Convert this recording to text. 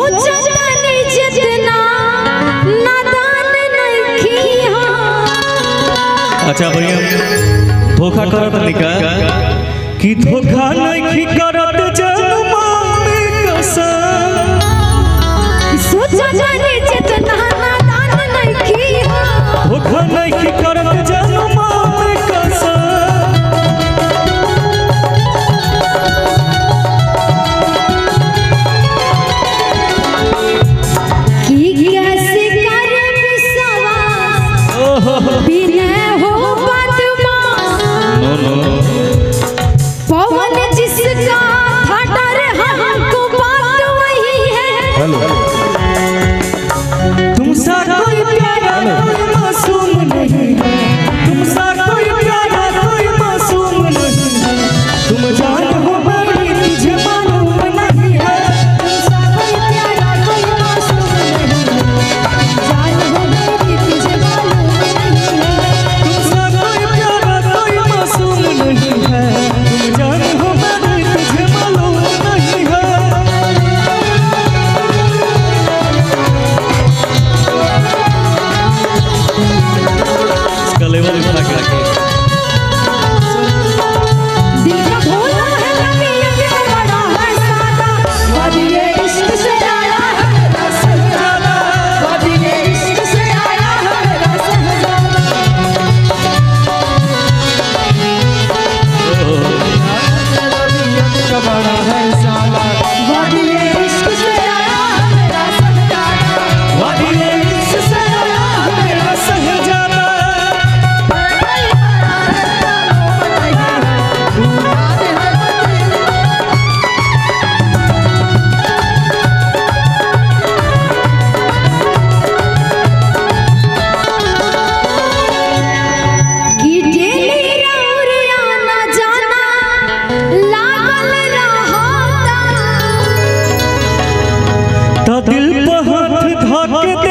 सोचतनी जितना नादान नहीं हो। अच्छा भैया धोखा करत निका कि धोखा नहीं करत जन्मा में कसम। सोचतनी जितना नादान नहीं हो। धोखा नहीं करत जन्मा में कसम। पवन जिसका था डर हमको बात वही है। तुमसा कोई प्यारा कोई मासूम नहीं है। तुमसा कोई प्यारा कोई मासूम नहीं है। तुम जान हो बड़ी तुझे मालूम नहीं है। तुमसा कोई प्यारा कोई मासूम नहीं है। जान हो बड़ी तुझे मालूम नहीं है। तुमसा कोई प्यारा कोई मासूम नहीं है। तुम जान हो बड़ी तुझे मालूम नहीं है। इसका लेवल उठा के रखे। दिल का भोला है तबीयत का बड़ा है सादा। वादिए इश्क से आया है मेरा सहजादा। वादिए इश्क से आया है मेरा सहजादा। तबीयत का बड़ा है साला। वादिए इश्क से आया है मेरा सहजादा। वादिए इश्क से आया है मेरा सहजादा। कि डेली रौर आना जाना लागल रहता। तो दिल पर हाथ धके